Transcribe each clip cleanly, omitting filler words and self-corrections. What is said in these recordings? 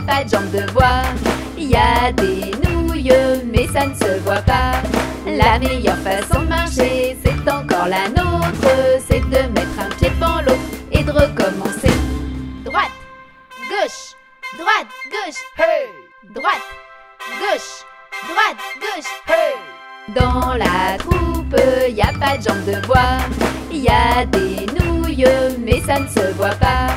pas de jambe de bois. Y a des nouilles, mais ça ne se voit pas. La meilleure façon de marcher, c'est encore la nôtre. C'est de mettre un pied devant l'autre et de recommencer. Droite, gauche, droite, gauche, Hey! droite, gauche, droite, gauche. Hey! Dans la troupe, y a pas de jambe de bois. Y a des nouilles, mais ça ne se voit pas.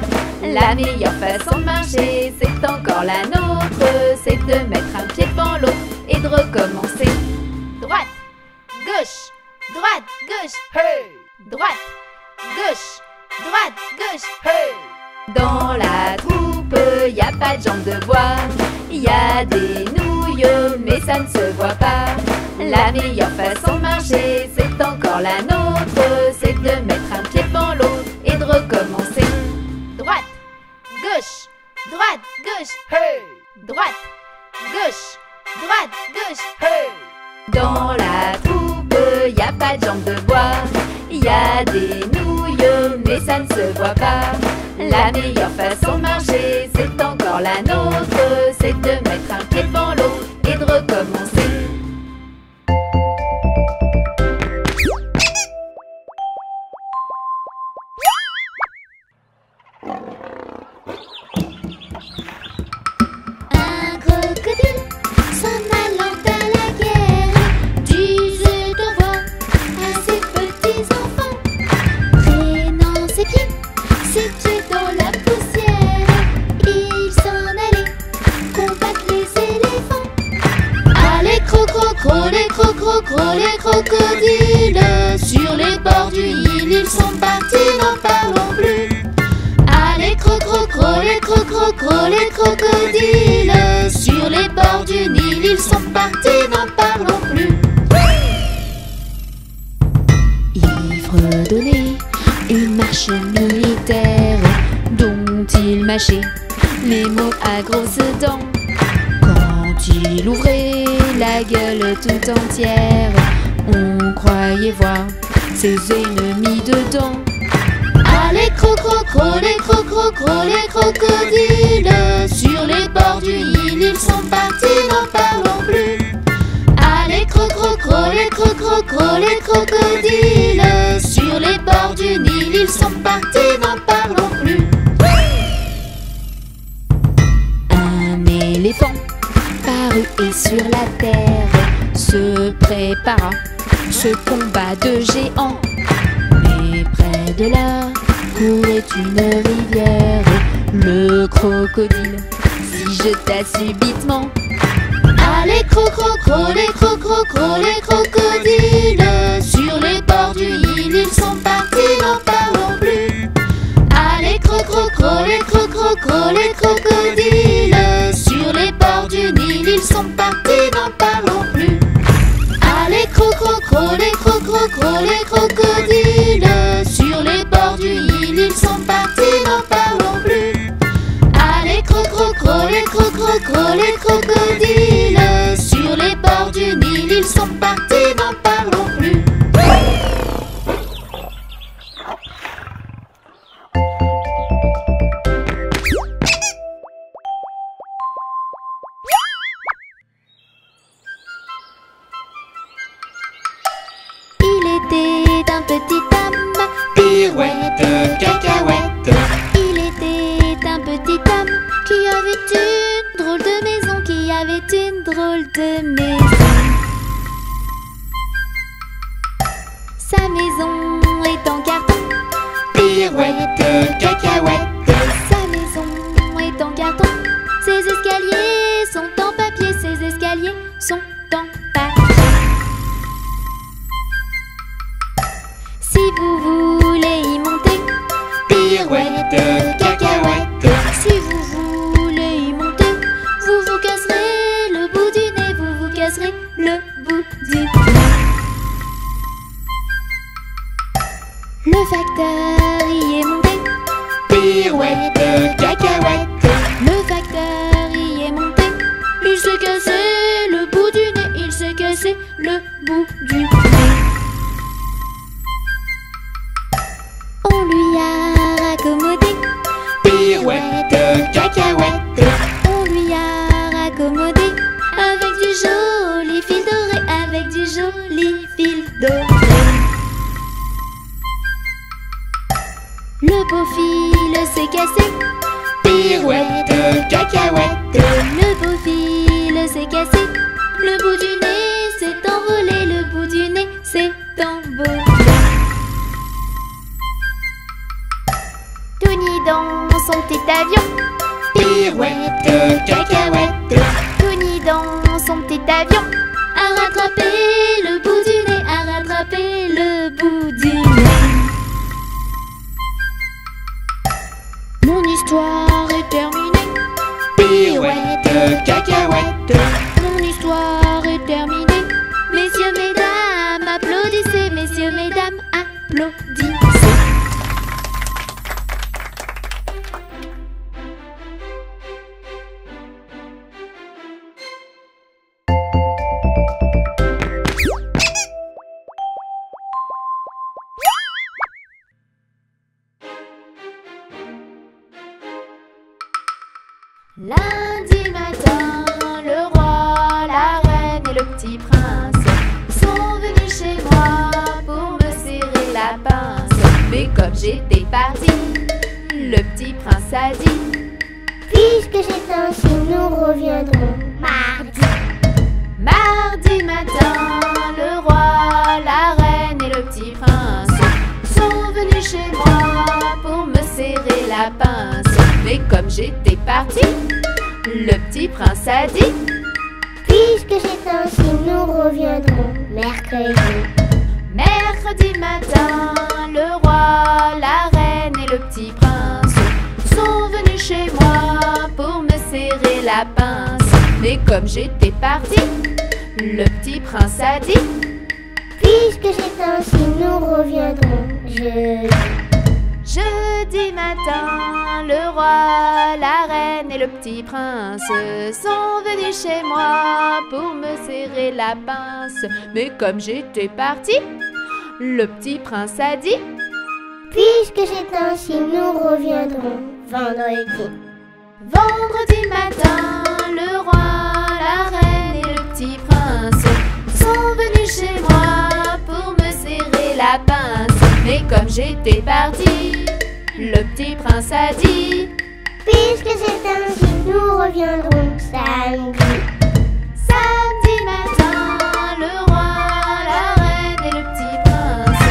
La meilleure façon de marcher, c'est encore la nôtre. C'est de mettre un pied devant l'autre et de recommencer. Droite, gauche, droite, gauche, Hey! droite, gauche, droite, gauche. Hey! Dans la troupe, y a pas de jambe de bois. Y a des nouilles, mais ça ne se voit pas. La meilleure façon de marcher, c'est encore la nôtre. C'est de mettre un pied devant l'autre et de recommencer. Droite, gauche, droite, gauche, Hey! droite, gauche, droite, gauche. Hey! Dans la troupe, y a pas de jambe de bois. Y a des nouilles, mais ça ne se voit pas. La meilleure façon de marcher, c'est encore la nôtre. C'est de mettre un pied devant l'autre et de recommencer. Un crocodile s'en allant à la guerre disait au revoir à ses petits enfants. Traînant ses pieds dans la poussière, il s'en allait combattre les éléphants. Allez les crocodiles sur les bords du Nil, ils sont partis, n'en parlons plus. Allez les crocodiles sur les bords du Nil, ils sont partis, n'en parlons plus. Il fredonnait une marche militaire dont il mâchait les mots à grosses dents. Quand il ouvrait la gueule tout entière, on croyait voir ses ennemis dedans. Allez les crocodiles sur les bords du Nil, ils sont partis, n'en parlons plus. Allez les crocodiles sur les bords du Nil, ils sont partis, n'en parlons plus. Un éléphant parut et sur la terre se prépara ce combat de géants. Mais près de là courait une rivière. Le crocodile s'y jeta subitement. Allez les crocodiles sur les bords du Nil, ils sont partis, n'en parlons plus. Allez les crocodiles sur les bords du Nil, ils sont partis, n'en parlons plus. Allez les crocodiles sur les bords du Nil, ils sont partis, n'en parlons plus. Allez les crocodiles sur les bords du Nil, ils sont partis, n'en parlons plus. Il était un petit homme, Pirouette, cacahuète. il était un petit homme qui avait une drôle de maison, qui avait une drôle de maison. Sa maison est en carton, Pirouette, cacahuète. sa maison est en carton. Ses escaliers sont en papier, ses escaliers sont en papier. Si vous voulez y monter, Pirouette, cacahuète. si vous voulez y monter, vous vous casserez le bout du nez, vous vous casserez le bout du nez. Le facteur y est monté, Pirouette, cacahuète. le facteur y est monté. Il s'est cassé le bout du nez, il s'est cassé le bout du nez. On lui a raccommodé, Pirouette, cacahuète. on lui cacahuète. Le beau fil s'est cassé, le bout du nez s'est envolé, le bout du nez s'est envolé. Tony dans son petit avion, Pirouette, cacahuète. Tony dans son petit avion a rattrapé le bout du nez, a rattrapé le bout du nez. Mon histoire est terminée, Pirouette, cacahuète. mon histoire est terminée. Messieurs, mesdames, applaudissez, messieurs, mesdames, applaudissez. Lundi matin, le roi, la reine et le petit prince sont venus chez moi pour me serrer la pince. Mais comme j'étais partie, le petit prince a dit: Puisque c'est ainsi, nous reviendrons mardi. Mardi matin, le roi, la reine et le petit prince sont venus chez moi pour me serrer la pince. Mais comme j'étais partie, le petit prince a dit: Puisque c'est ainsi, nous reviendrons mercredi. Mercredi matin, le roi, la reine et le petit prince sont venus chez moi pour me serrer la pince. Mais comme j'étais partie, le petit prince a dit: Puisque c'est ainsi, nous reviendrons jeudi. Jeudi matin, le roi, la reine et le petit prince sont venus chez moi pour me serrer la pince. Mais comme j'étais partie, le petit prince a dit: Puisque c'est ainsi, nous reviendrons vendredi. Vendredi matin, le roi, la reine et le petit prince sont venus chez moi pour me serrer la pince. Mais comme j'étais partie, le petit prince a dit: Puisque c'est ainsi, nous reviendrons samedi. Samedi matin, le roi, la reine et le petit prince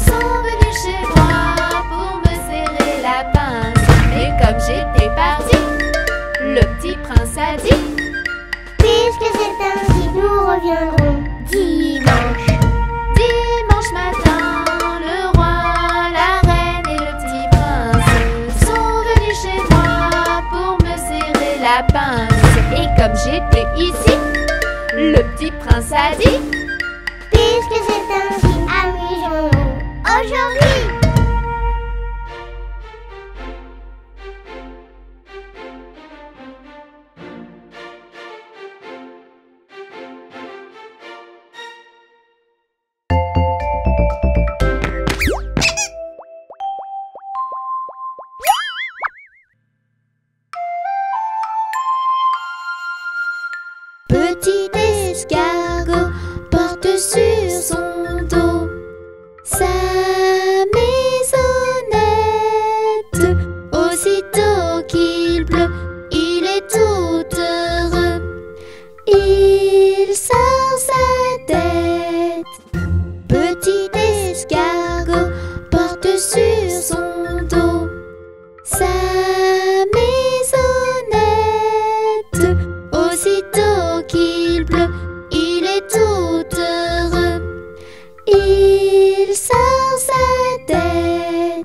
sont venus chez moi pour me serrer la pince. Mais comme j'étais partie, le petit prince a dit: Puisque c'est ainsi, nous reviendrons dimanche. Dimanche matin, le roi, la reine et le petit prince sont venus chez moi pour me serrer la pince. Et comme j'étais ici, le petit prince a dit: Puisque c'est ainsi, amusons-nous aujourd'hui. Petit escargot porte sur son dos sa maisonnette. Aussitôt qu'il pleut, il est tout heureux. Il sort sa tête. Petit escargot porte sur son dos sa maisonnette. Aussitôt qu'il pleut, il est tout heureux. Il sort sa tête.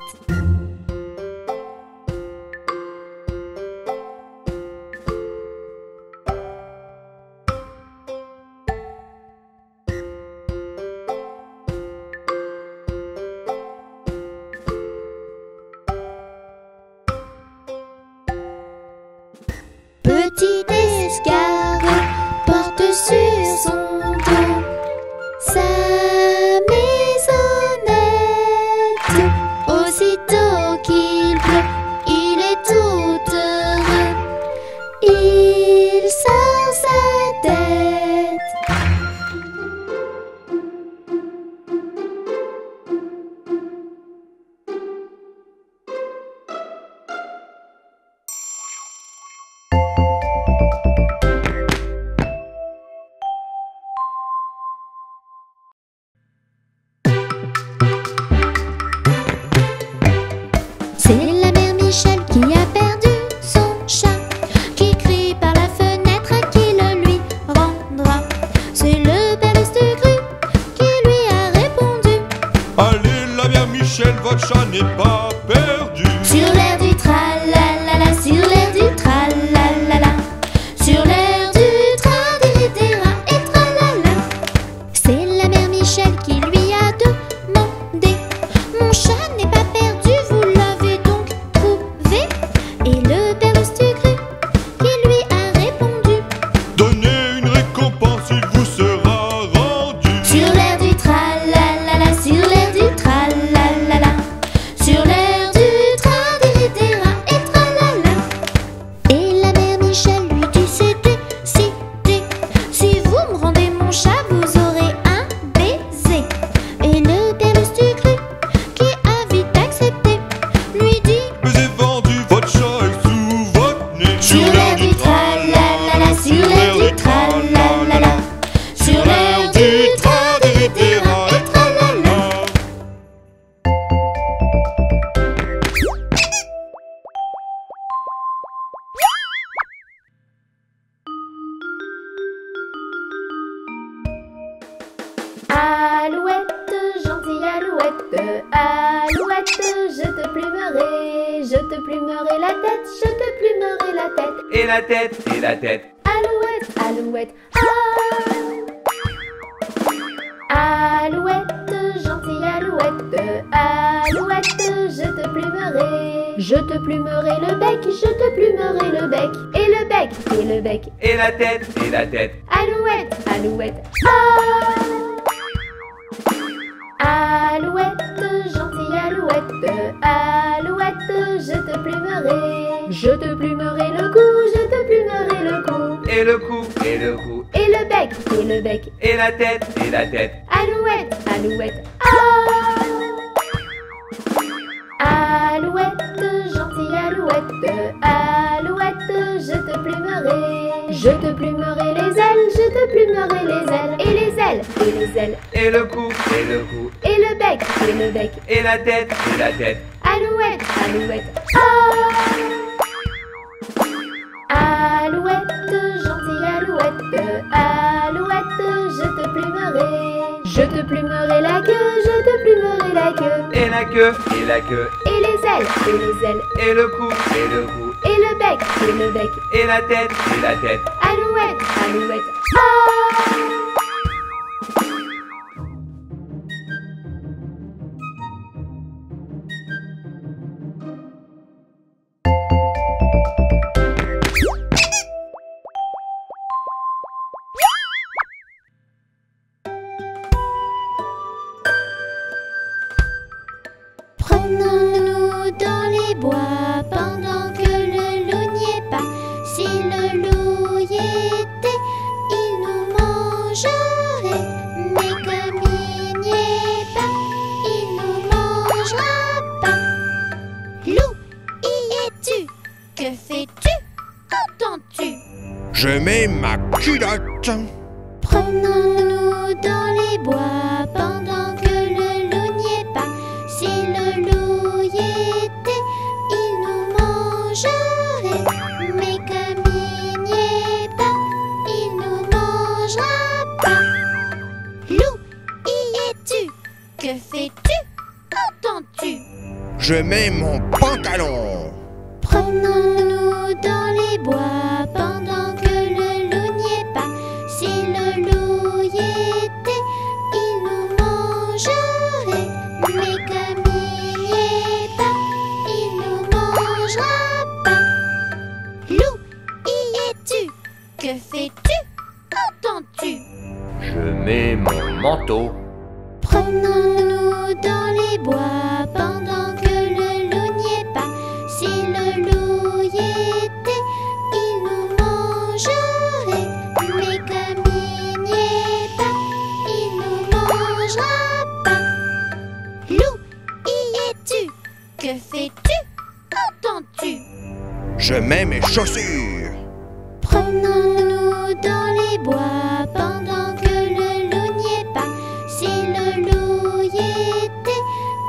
Petit escargot porte sur son dos sa maisonnette. Aussitôt qu'il pleut, il est tout heureux. Il sort sa tête. votre chat n'est pas perdu. Sur l'air du tra-la-la-la, sur l'air du tra-la-la-la, sur l'air du tra-di-di-ra et tra-la-la. C'est la mère Michel qui lui a demandé: mon chat n'est pas perdu, vous l'avez donc trouvé? Et le père Lustucru qui lui a répondu: Donnez une récompense, il vous sera rendu. sur l'air du tra-la-la-la, sur l'air du tra-la-la-la, sur l'air du tra-di-di-ra et tra-la-la. Et la mère Michel lui dit: c'est décidé, si vous me rendez mon chat, vous aurez un baiser. Et le père Lustucru, qui a vite accepté, lui dit: Baiser vendu, votre chat est sous votre nez. sur l'air du tra-la-la-la, sur l'air du tra-la-la-la, sur l'air du tra-di-di-ra et tra-la-la. Alouette, gentille alouette, alouette, je te plumerai la tête, je te plumerai la tête. Et la tête, et la tête. Alouette, alouette, alouette, gentille alouette, alouette, je te plumerai le bec, je te plumerai le bec, et le bec, et le bec. Et la tête, et la tête. Alouette, alouette, alouette, gentille alouette, alouette, je te plumerai le cou, je te plumerai le cou, Et le cou, et le cou. et le bec, et le bec. Et la tête, et la tête. Alouette, alouette, alouette, gentille alouette, alouette, je te plumerai les ailes, je te plumerai les ailes, et les ailes, et les ailes, Et le cou, et le cou. et le bec, et le bec. Et la tête, et la tête. Alouette, alouette, alouette, gentille alouette, alouette, je te plumerai la queue, je te plumerai la queue, Et la queue, et la queue. et les ailes, et les ailes, Et le cou, et le cou. et le bec, et le bec. Et la tête, et la tête. Alouette, alouette, prenons-nous dans les bois pendant que le loup n'y est pas. Si le loup y était, il nous mangerait. Mais comme il n'y est pas, il nous mangera pas. Loup, y es-tu? Que fais-tu? Entends-tu? Je mets ma culotte. Prenons-nous dans les bois pendant que le loup n'y est pas. Si le loup y était, il nous mangerait. Mais comme il n'y est pas, il nous mangera pas. Loup, y es-tu? Que fais-tu? Entends-tu? Je mets mon pantalon. Prenons-nous dans les bois pendant que le loup n'y est pas. Si le loup y était, il nous mangerait. Mais comme il n'y est pas, il nous mangera pas. Loup, y es-tu? Que fais-tu? Entends-tu? Je mets mon manteau. Prenons-nous dans les bois pendant que le loup n'y est pas. Si le loup y était, il nous mangerait. Mais comme il n'y est pas, il nous mangera pas. Loup, y es-tu? Que fais-tu? Entends-tu? Je mets mes chaussures. Prenons-nous dans les bois pendant que le loup n'y est pas. Si le loup y était,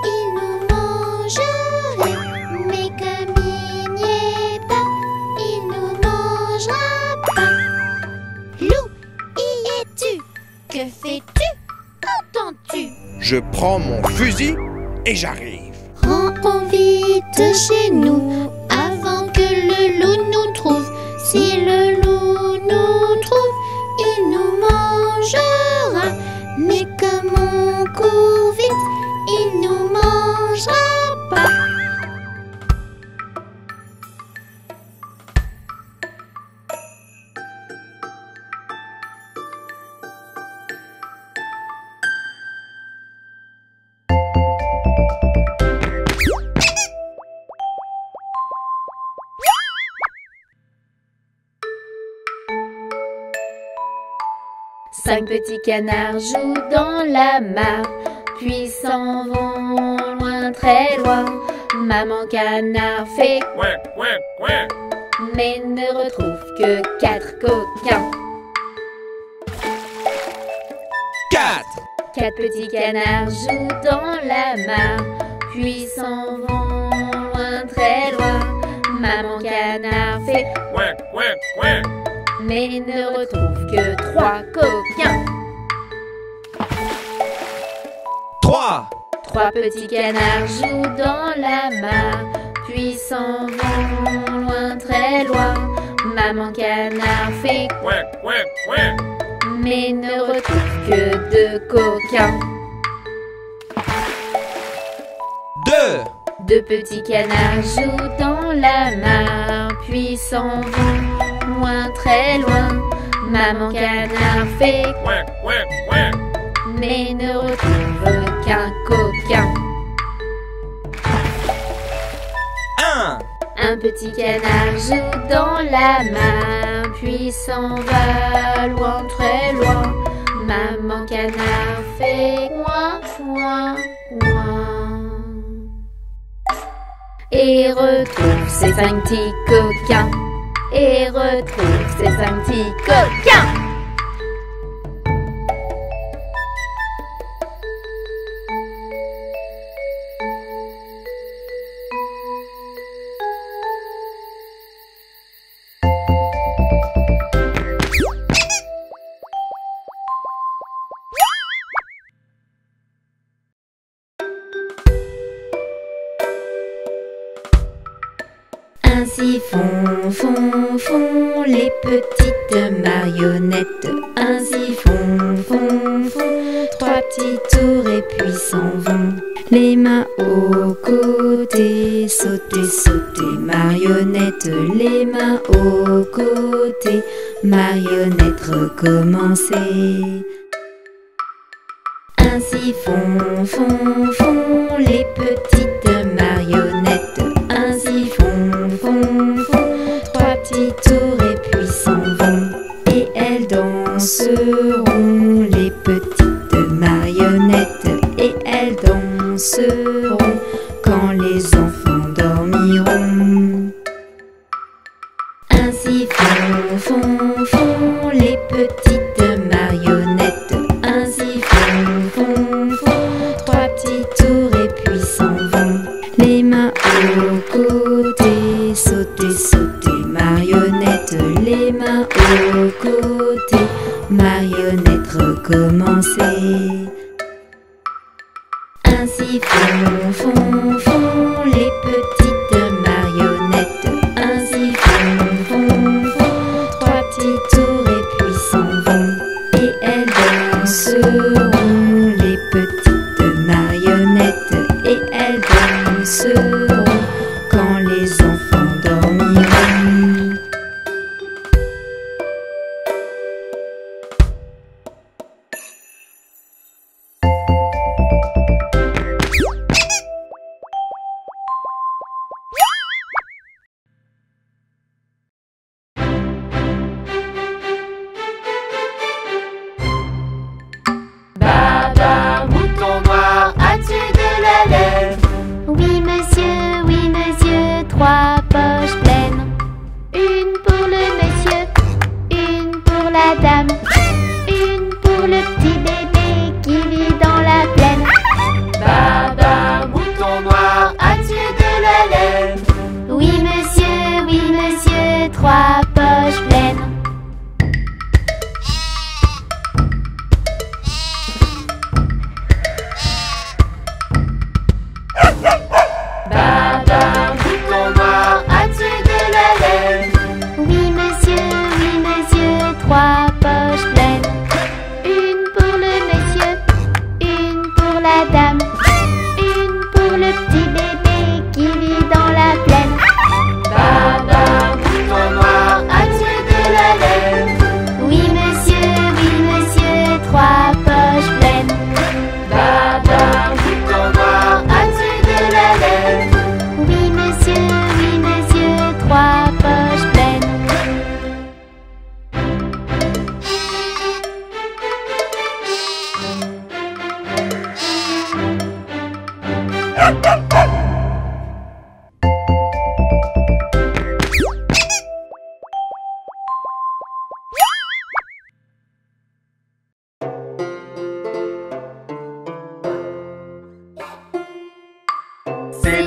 il nous mangerait. Mais comme il n'y est pas, il nous mangera pas. Loup, y es-tu? Que fais-tu? Entends-tu? Je prends mon fusil et j'arrive. vite chez nous avant que le loup nous trouve. Si le loup nous trouve, il nous mangera. Mais comme on court vite, il nous mangera pas. Cinq petits canards jouent dans la mare, puis s'en vont loin, très loin. Maman canard fait Ouin, ouin, ouin. mais ne retrouve que 4 coquins. 4. 4 petits canards jouent dans la mare, puis s'en vont loin, très loin. Maman canard fait Ouin, ouin, ouin. mais ne retrouve que 3 coquins. 3. 3 petits canards jouent dans la mare, puis s'en vont loin, très loin. Maman canard fait Ouin, ouin, ouin. mais ne retrouve que 2 coquins. 2. 2 petits canards jouent dans la mare, puis s'en vont loin, très loin. Maman canard fait Ouin, ouin, ouin. mais ne retrouve qu'un coquin. 1. Un petit canard joue dans la mare, puis s'en va loin, très loin. Maman canard fait coin, coin, coin. Et retrouve ses 5 petits coquins. Et retrouve ses 5 petits coquins. Ainsi font les petites marionnettes. Ainsi font 3 petits tours et puis s'en vont. Les mains aux côtés, sauter, sauter, marionnette. Les mains aux côtés, marionnette, recommencer. Ainsi font les petites marionnettes. Ainsi font 3 petits tours et puis s'en vont. Et elles danseront, les petites marionnettes. Et elles danseront quand les enfants dormiront. Ainsi font les petites marionnettes. Ainsi font 3 petits tours et puis s'en vont. Les mains aux côtés, sauter, sauter, marionnette. Les mains aux côtés, marionnette, recommencer. Ainsi font les petites marionnettes. Ainsi font 3 petits tours et puis s'en vont. Et elles danseront, les petites marionnettes. Et elles danseront quand les enfants dormiront.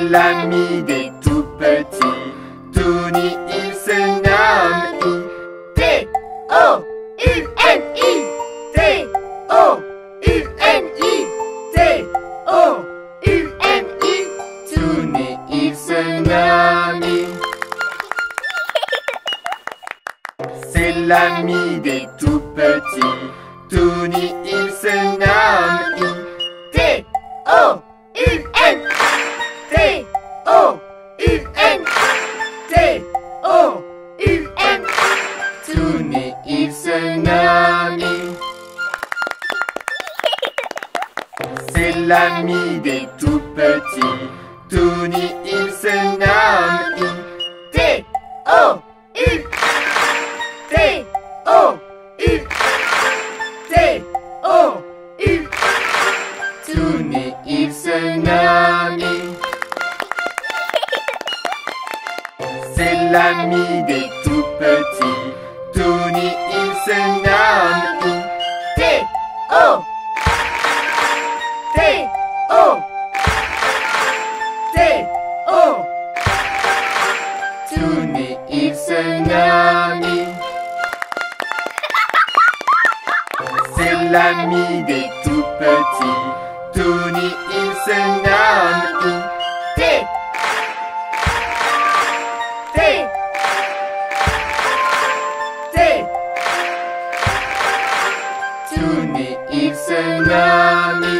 C'est l'ami des tout petits. Tony, il se nomme T-O-U-N-I. T-O-U-N-I. T-O-U-N-I. Tony, il se nomme. C'est l'ami des tout petits. Tony, il se nomme T-O-U-N. T-O-U-N. T-O-U-N. Tony, il se nomme. C'est l'ami des tout petits. Tony, il se nomme T-O-U. T-O-U. T-O-U. Tony, il se nomme. C'est l'ami des tout petits. Tony, il se nomme T-O. T-O. T-O. Tony, il se nomme. C'est l'ami des tout petits. Tony, il se nomme T. T. T. Tony, il se nomme.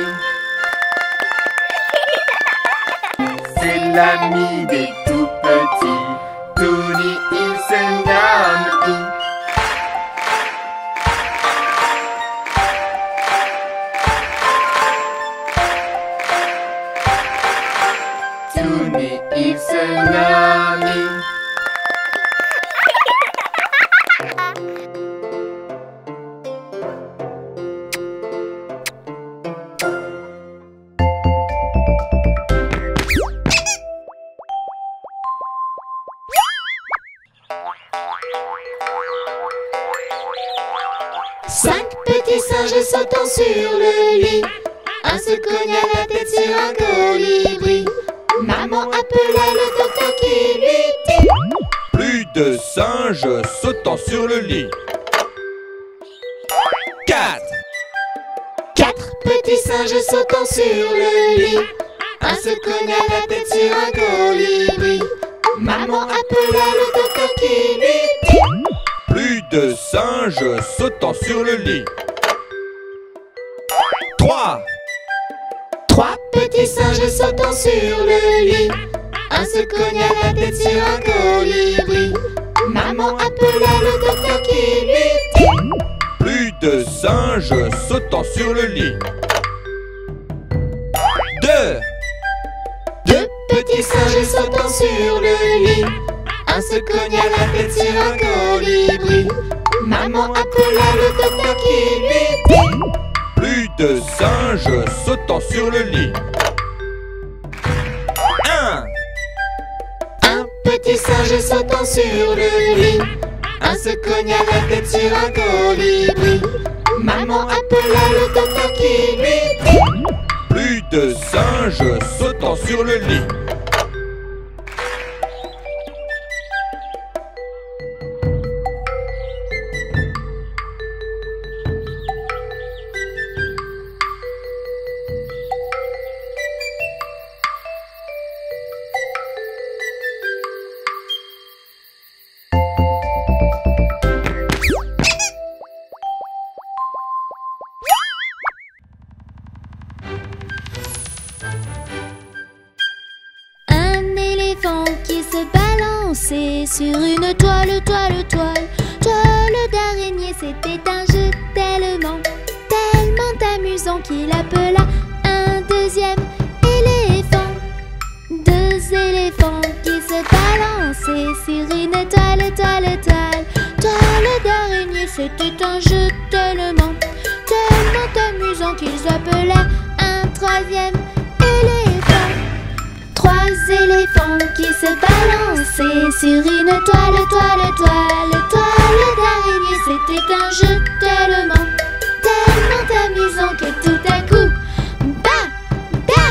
C'est l'ami des tout petits. Tony, il se nomme. Tony, il se nomme. Cinq petits singes sautant sur le lit. Un se cogna la tête sur un colibri. Maman appela le docteur qui lui dit: Plus de singes sautant sur le lit. 4. Quatre petits singes sautant sur le lit. Un se cogna la tête sur un colibri. Maman appela le docteur qui lui dit: Plus de singes sautant sur le lit. 3. Trois petits singes sautant sur le lit. Un se cogna la tête sur un colibri. Maman appela le docteur qui lui dit: Plus de singes sautant sur le lit. 2. Deux petits singes sautant sur le lit. Un se cogna la tête sur un colibri. Maman appela le docteur qui lui dit: Plus de singes sautant sur le lit. 1. Un petit singe sautant sur le lit. Un se cogna la tête sur un colibri. Maman appela le docteur qui lui dit: Plus de singes sautant sur le lit. Qui se balançait sur une toile d'araignée. C'était un jeu tellement amusant qu'il appela un deuxième éléphant. Deux éléphants qui se balançaient sur une toile d'araignée. C'était un jeu tellement amusant qu'ils appela un troisième éléphant. Trois éléphants qui se balançaient sur une toile d'araignée. C'était un jeu tellement amusant que tout à coup, ba, da,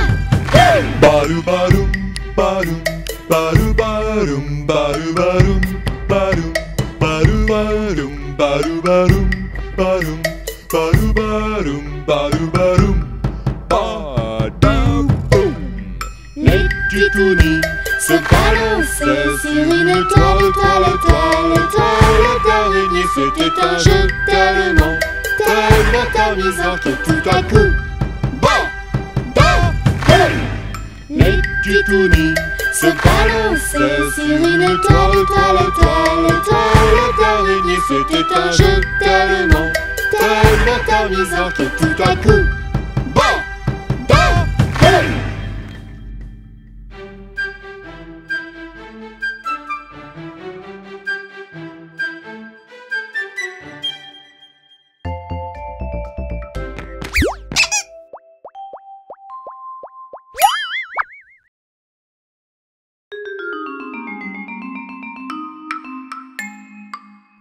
boum. Balou balou, Badou-badoum, badoum, badou-badoum, badou-badoum, badaboum. Les titounis se balançaient sur une toile, toile, toile, toile d'araignée. C'était un jeu tellement, tellement amusant que tout à coup, badaboum! Les titounis se balançaient sur une toile, toile, toile, toile d'araignée. C'était un jeu tellement, tellement amusant que tout à coup, badaboum!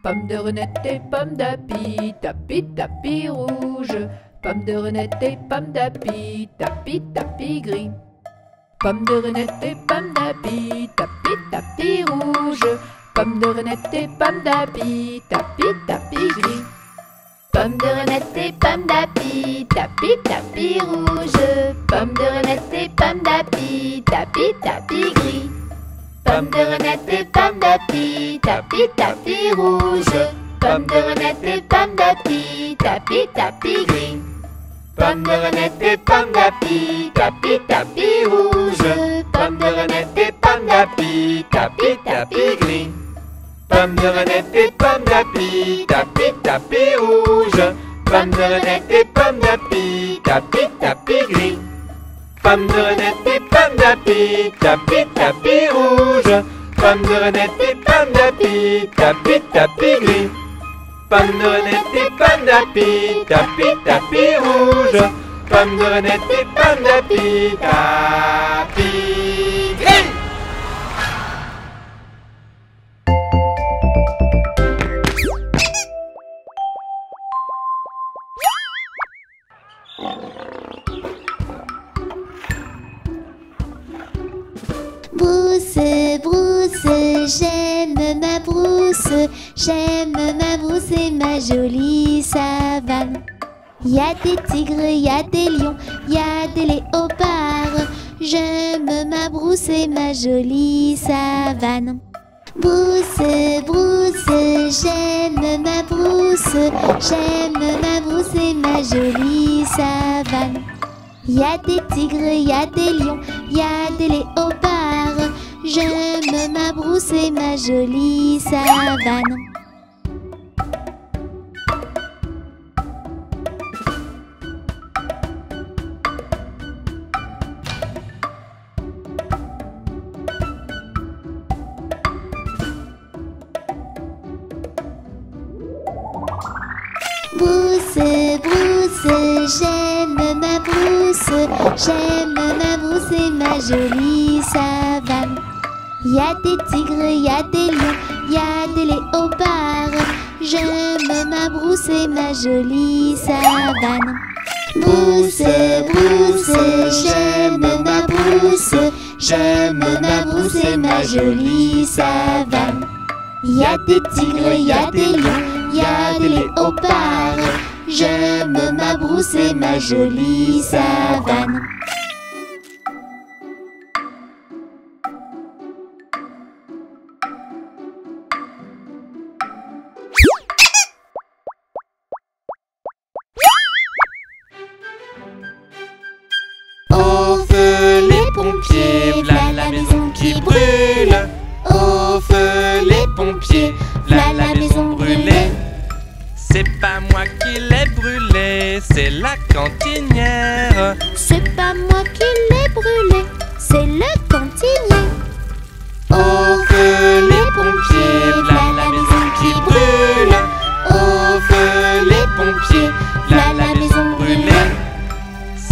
Pomme de renette et pomme d'api, tapi, tapi rouge. Pomme de renette et pomme d'api, tapi, tapi gris. Pomme de renette et pomme d'api, tapi, tapi rouge. Pomme de renette et pomme d'api, tapi, tapi gris. Pomme de renette et pomme d'api, tapi, tapi rouge. Pomme de renette et pomme d'api, tapi, tapi gris. Pomme de renette et pomme d'api, tapi, tapi rouge. Pomme de renette et pomme d'api, tapi, tapi gris. Pomme de renette et pomme d'api, tapi, tapi rouge. Pomme de renette et pomme d'api, tapi, tapi gris. Pomme de renette et pomme d'api, tapi, tapi rouge. Pomme de renette et pomme d'api, tapi, tapi gris. Pomme de renette et pomme d'api, tapi, tapi rouge. Pomme de renette et pomme d'api, tapi, tapi gris. Pomme de renette et pomme d'api, tapi, tapi rouge. Pomme de renette et pomme d'api, tapi gris. Brousse, brousse, j'aime ma brousse, j'aime ma brousse et ma jolie savane. Y a des tigres, y a des lions, y a des léopards, j'aime ma brousse et ma jolie savane. Brousse, brousse, j'aime ma brousse, j'aime ma brousse et ma jolie savane. Y a des tigres, y a des lions, y a des léopards, j'aime ma brousse et ma jolie savane. Brousse, brousse, j'aime ma brousse, j'aime ma brousse et ma jolie savane. Y a des tigres, y a des lions, y a des léopards, j'aime ma brousse et ma jolie savane. Brousse, brousse, j'aime ma brousse, j'aime ma brousse et ma jolie savane. Y a des tigres, y a des lions, y a des léopards, j'aime ma brousse et ma jolie savane. Au feu les pompiers, v'là la maison qui brûle. Au feu les pompiers, v'là la maison brûlée. C'est pas moi qui l'ai brûlée, c'est la cantinière. C'est pas moi qui l'ai brûlé, c'est le cantinier. Au feu les pompiers, v'là la maison qui brûle. Au feu les pompiers, v'là la maison brûlée.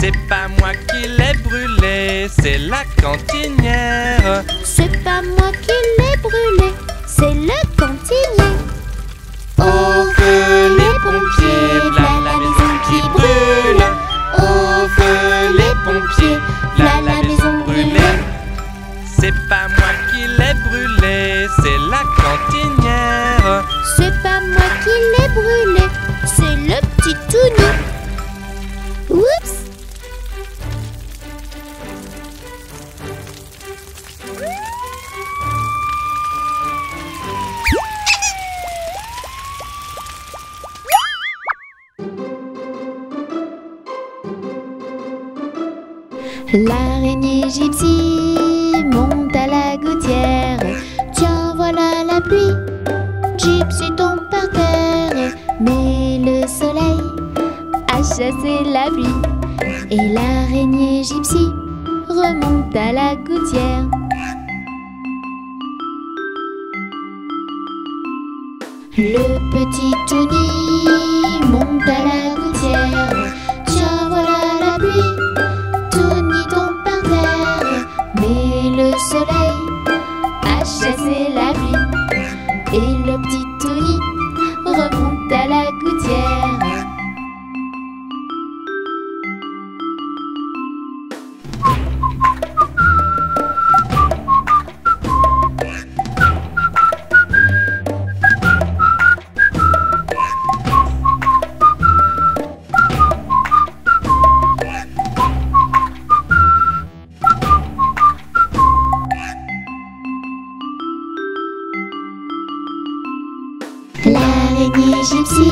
C'est pas moi qui l'ai brûlée, c'est la cantinière. C'est pas moi qui l'ai brûlé, c'est le cantinier. Au feu les pompiers, v'là la maison qui brûle. Au feu les pompiers, v'là la maison brûlée. C'est pas moi qui l'ai brûlée, c'est la cantinière. C'est pas moi qui l'ai L'araignée gypsy monte à la gouttière. Tiens, voilà la pluie. Gypsy tombe par terre. Mais le soleil a chassé la pluie. Et l'araignée gypsy remonte à la gouttière. Le petit Tony monte à la gouttière. Tiens, voilà la pluie. Tony tombe par terre. Mais le soleil a chassé la pluie. Et le petit Tony remonte à la gouttière. L'araignée gypsy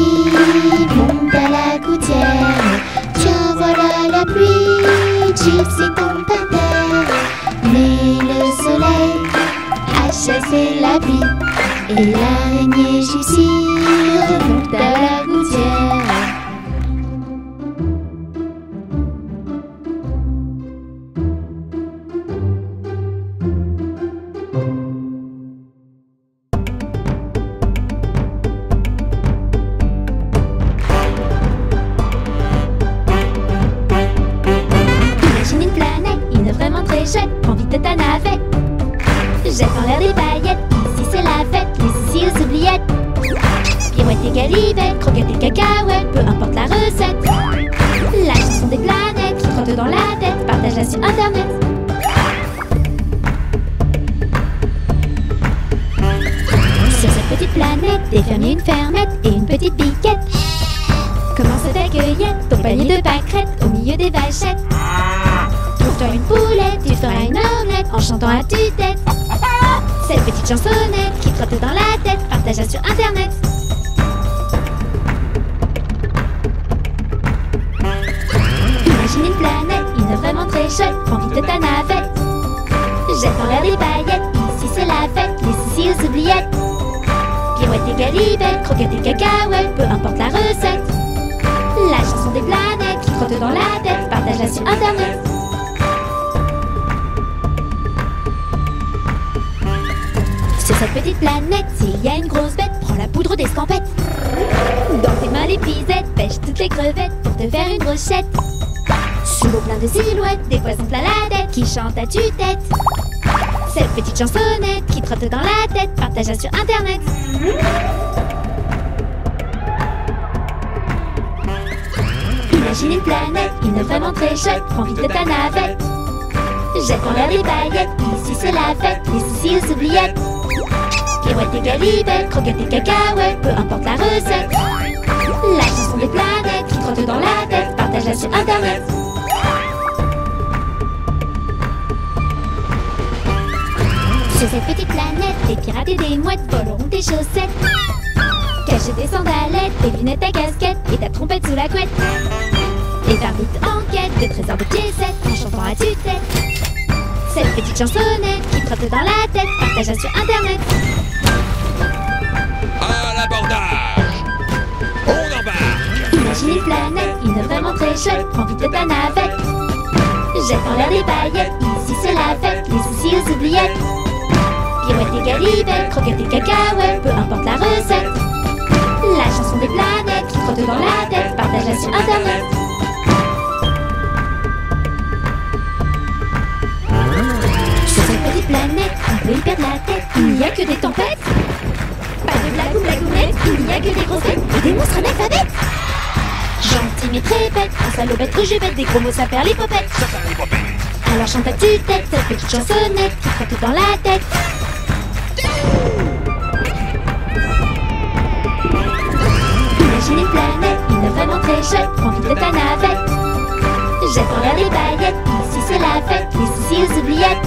monte à la gouttière. Tiens, voilà la pluie. Gypsy tombe par terre. Mais le soleil a chassé la pluie. Et l'araignée gypsy remonte à la gouttière. Prends vite ta navette. Jette en l'air des paillettes. Ici c'est la fête, les ici aux oubliettes. Pirouette et galivette, croquettes et cacahuètes, peu importe la recette. La chanson des planètes qui trotte dans la tête, partage-la sur internet. Sur cette petite planète, des fermiers, une fermette et une petite piquette. Commence ta cueillette, ton panier de pâquerettes au milieu des vachettes. Trouve-toi une poulette, tu feras une omelette en chantant à tue-tête. Cette petite chansonnette qui trotte dans la tête, partage-la sur internet. Imagine une planète, une vraiment très chouette, prends vite ta navette. Jette en l'air des paillettes, ici c'est la fête, les ici aux oubliettes. Pirouette et galivette, croquettes et cacahuètes, peu importe la recette. La chanson des planètes qui trotte dans la tête, partage-la sur internet. Sur cette petite planète, s'il y a une grosse bête, prends la poudre d'escampette. Dans tes mains l'épuisette, pêche toutes les crevettes pour te faire une brochette. Sous l'eau plein de silhouettes, des poissons plein la tête qui chantent à tue-tête. Cette petite chansonnette qui trotte dans la tête, partage-la sur internet. Imagine une planète, une vraiment très chouette, prends vite ta navette. Jette en l'air des paillettes, ici c'est la fête, les ici aux oubliettes. Pirouette et galivette, croquettes et cacahuètes, peu importe la recette. La chanson des planètes qui trotte dans la tête, partage-la sur internet. Sur cette petite planète, des pirates et des mouettes voleront tes chaussettes. Cache tes sandalettes, tes lunettes, ta casquette et ta trompette sous la couette. Et pars vite en quête de trésors de piécettes en chantant à tue-tête. Cette petite chansonnette qui trotte dans la tête, partage-la sur internet. À l'abordage! On embarque! Imagine une planète, une vraiment très chouette, prends vite ta navette. Jette en l'air des paillettes, ici c'est la fête, les ici aux oubliettes. Pirouette et galivette, croquettes et cacahuètes, peu importe la recette. La chanson des planètes qui trotte dans la tête, partage-la sur internet. Sur cette petite planète, on peut y perdre la tête, il n'y a que des tempêtes. Pas de blague ou blagounette, il n'y a que des grosses têtes et des monstres analphabètes. Gentil mais très bête, un salopette, rejubette, des gros mots ça perd les popettes. Alors chante à tue-tête, cette petite chansonnette qui trotte dans la tête. Imagine une planète, une vraiment très chouette, prends vite ta navette. Jette en l'air des paillettes, ici c'est la fête, les ici aux oubliettes.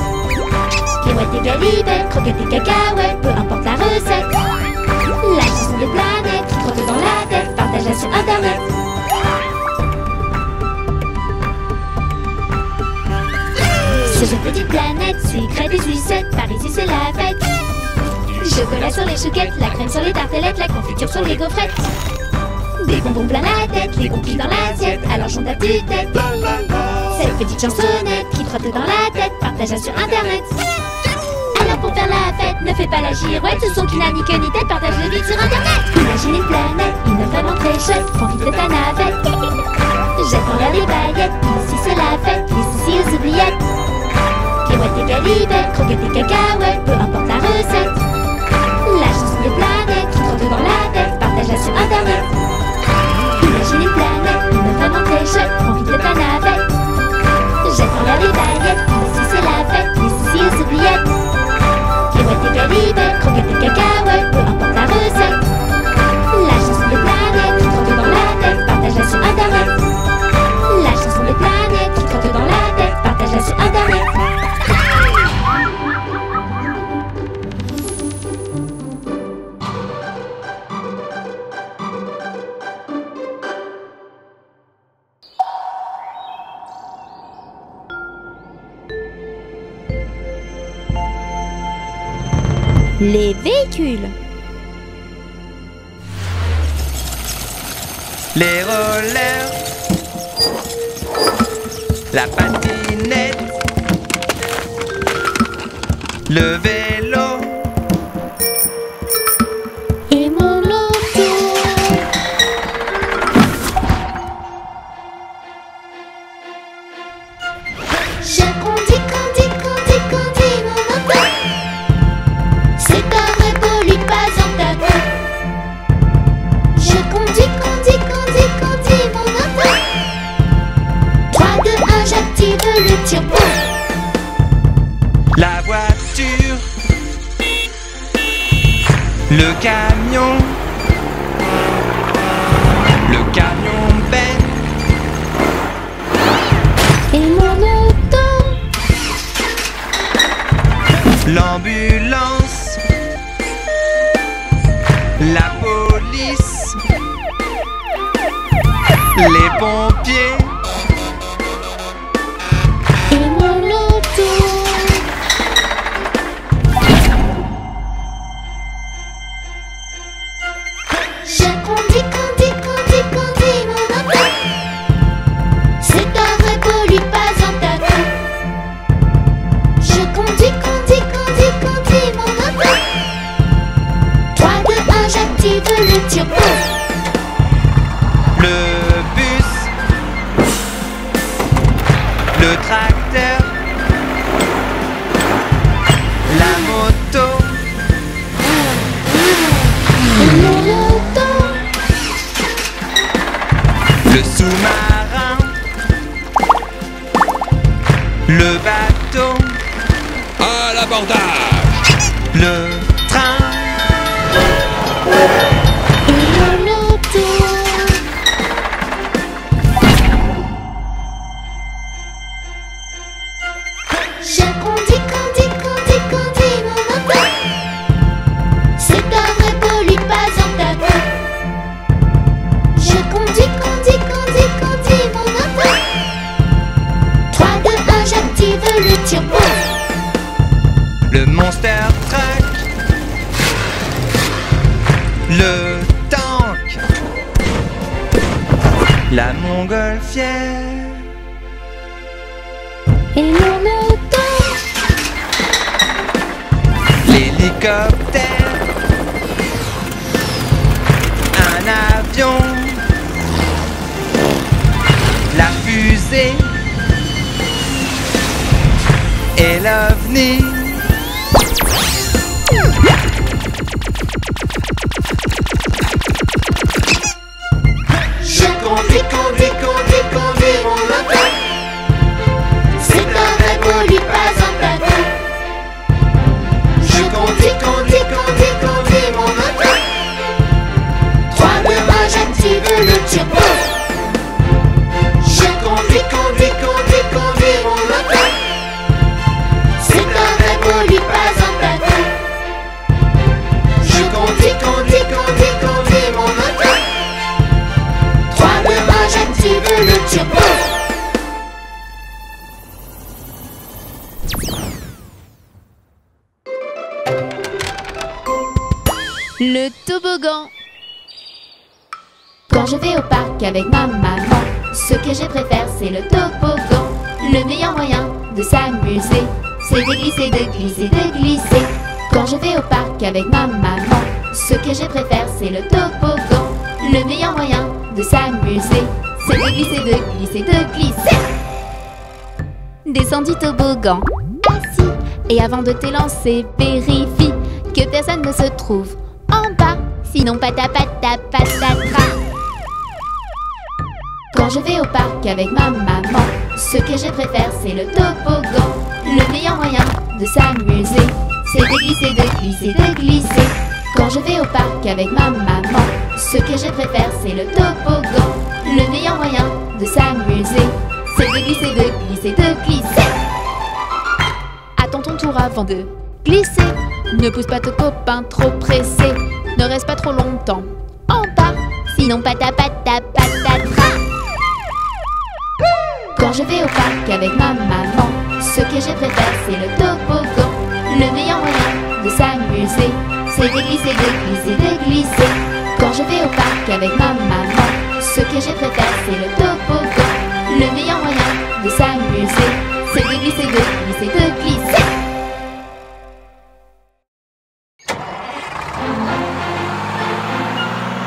Pirouette et galivette, croquettes et cacahuètes, peu importe la recette. La chanson des planètes qui trotte dans la tête, partage-la sur internet. les chouquettes, la crème sur les tartelettes, la confiture sur les gaufrettes. Des bonbons plein la tête, les cookies dans l'assiette, alors chante ta petite tête. Cette petite chansonnette qui trotte dans la tête, partage-la sur internet. Alors pour faire la fête, ne fais pas la girouette, ce son qui n'a ni queue ni tête, partage-le vite sur internet. Imagine une planète, une vraiment très chouette, profite de ta navette. Jette en l'air les baguettes, ici c'est la fête, les soucis aux oubliettes. Kéouettes et galipettes, croquettes et cacahuètes, peu importe la recette. La chanson des planètes qui trotte dans la tête, partage-la sur internet. Imagine une planète, une vraiment très chouette, profite de ta navette. Jette en l'air les baguettes, ici c'est la fête, les soucis aux oubliettes. Kéouettes et galipettes, croquettes et cacahuètes, peu importe la recette. La chanson des planètes qui trotte dans la tête, partage-la sur internet. La chanson des planètes qui trotte dans la tête, partage-la sur internet. Les véhicules. Les rollers, la patinette, le vélo Et mon auto. Je conduis, mon auto. C'est pas vrai, pollue pas en ta peau. Je conduis, mon auto. 3, 2, 1, j'active le turbo. la voiture, le camion benne, Et mon auto. l'ambulance, la police, les pompiers, Et mon auto. Je conduis, mon auto. C'est pas vrai, pollue pas en ta peau. Je conduis, mon auto. 3, 2, 1, j'active le turbo. le bus, le tracteur, la moto, Et mon auto. le sous-marin, le bateau, À l'abordage! le train, Et mon auto. Je conduis, mon auto. C'est pas vrai, pollue pas en ta peau. Je conduis, mon auto. 3, 2, 1, j'active le turbo. le monster truck, le tank, la montgolfière, Et mon auto. l'hélicoptère, un avion, la fusée et l'OVNI. Je conduis, mon auto. C'est pas vrai, pollue pas en ta peau. Je conduis, mon auto. 3, 2, 1, j'active le turbo. Je conduis, mon auto. C'est pas vrai, pollue pas en ta peau. Je conduis, mon auto. 3, 2, 1, j'active toboggan. Quand je vais au parc avec ma maman, ce que je préfère c'est le toboggan. Le meilleur moyen de s'amuser, c'est de glisser, de glisser, de glisser. Quand je vais au parc avec ma maman, ce que je préfère c'est le toboggan. Le meilleur moyen de s'amuser, c'est de glisser, de glisser, de glisser. Descends du toboggan, assis, et avant de te lancer, vérifie que personne ne se trouve en bas, sinon patapata patatra. Quand je vais au parc avec ma maman, ce que je préfère c'est le toboggan. Le meilleur moyen de s'amuser, c'est de glisser, de glisser, de glisser. Quand je vais au parc avec ma maman, ce que je préfère c'est le toboggan. Le meilleur moyen de s'amuser, c'est de glisser, de glisser, de glisser. Attends ton tour avant de glisser. Ne pousse pas ton copain trop pressé. Ne reste pas trop longtemps en bas, sinon patapata patatra. Quand je vais au parc avec ma maman, ce que je préfère c'est le toboggan. Le meilleur moyen de s'amuser, c'est de glisser, de glisser, de glisser. Quand je vais au parc avec ma maman, ce que je préfère c'est le toboggan. Le meilleur moyen de s'amuser, c'est de glisser, de glisser, de glisser.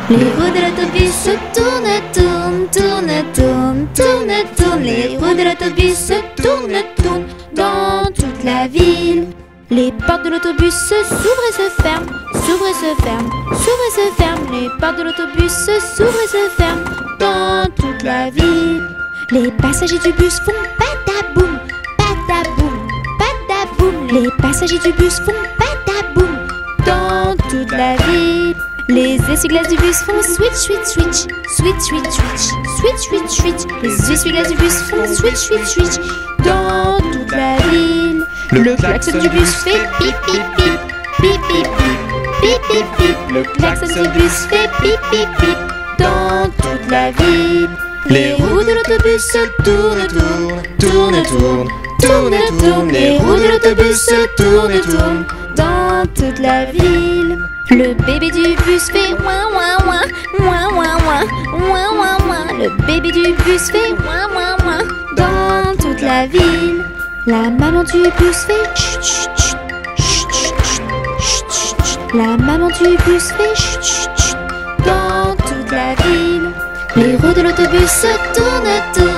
Les roues de l'autobus se tournent, tournent, tournent, tournent, tournent, tournent. Les roues de l'autobus se tournent, tournent dans toute la ville. Les portes de l'autobus s'ouvrent et se ferment, s'ouvrent et se ferment, s'ouvrent et se ferment. Les portes de l'autobus s'ouvrent et se ferment dans toute la ville. Les passagers du bus font pataboum, pataboum, pataboum. Les passagers du bus font pataboum dans toute la ville. Les essuie-glaces du bus font switch, switch, switch, switch, switch, switch, switch, switch, switch. Les essuie-glaces du bus font switch, switch, switch dans toute la ville. Le klaxon du bus fait pip, pip, pip, pip, pip, pip, pip, pip, pip. Le klaxon du bus fait pip, pip, pip dans toute la ville. Les roues de l'autobus se tournent, tournent, tournent, tournent, tournent, tournent. Les roues de l'autobus se tournent, tournent dans toute la ville. Le bébé du bus fait ouin ouin ouin, ouin ouin ouin, ouin ouin ouin. Le bébé du bus fait ouin ouin ouin dans toute la ville. La maman du bus fait chut chut chut, chut chut chut chut chut. La maman du bus fait chut chut chut dans toute la ville. Les roues de l'autobus se tournent, tournent,